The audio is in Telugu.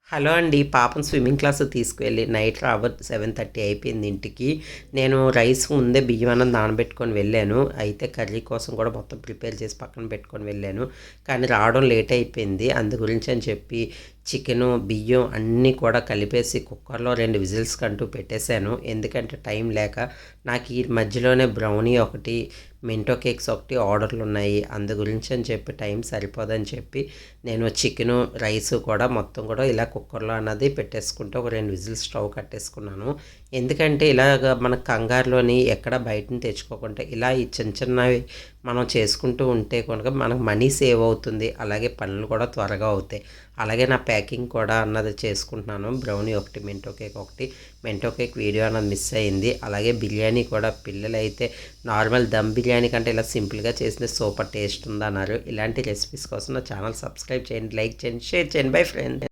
హలో అండి. పాపను స్విమ్మింగ్ క్లాస్‌కి తీసుకువెళ్ళి నైట్ 7:30 అయిపోయింది ఇంటికి. నేను రైస్ ముందే బియ్యం అన్నం నానబెట్టుకొని వెళ్ళాను. అయితే కర్రీ కోసం కూడా మొత్తం ప్రిపేర్ చేసి పక్కన పెట్టుకొని వెళ్ళాను. కానీ రావడం లేట్ అయిపోయింది. అందు గురించి అని చెప్పి చికెను, బియ్యం అన్నీ కూడా కలిపేసి కుక్కర్‌లో 2 విజిల్స్‌కంటూ పెట్టేశాను. ఎందుకంటే టైం లేక. నాకు ఈ మధ్యలోనే బ్రౌనీ ఒకటి, మింటో కేక్స్ ఒకటి ఆర్డర్‌లున్నాయి. అందు గురించి అని చెప్పి టైం సరిపోదని చెప్పి నేను చికెను, రైసు కూడా మొత్తం కూడా ఇలా కుక్కర్‌లో అన్నది పెట్టేసుకుంటే ఒక 2 విజిల్స్ స్టవ్ కట్టేసుకున్నాను. ఎందుకంటే ఇలాగ మన కంగారులోని ఎక్కడ బయటని తెచ్చుకోకుండా ఇలా ఈ చిన్న చిన్నవి మనం చేసుకుంటూ ఉంటే కనుక మనకు మనీ సేవ్ అవుతుంది. అలాగే పనులు కూడా త్వరగా అవుతాయి. అలాగే నా ప్యాకింగ్ కూడా అన్నది చేసుకుంటున్నాను. బ్రౌనీ ఒకటి, మెంటో కేక్ ఒకటి. మెంటో కేక్ వీడియో అన్నది మిస్ అయింది. అలాగే బిర్యానీ కూడా పిల్లలైతే నార్మల్ దమ్ బిర్యానీ కంటే ఇలా సింపుల్గా చేసిన సూపర్ టేస్ట్ ఉందన్నారు. ఇలాంటి రెసిపీస్ కోసం నా ఛానల్ సబ్స్క్రైబ్ చేయండి, లైక్ చేయండి, షేర్ చేయండి. Bye friends.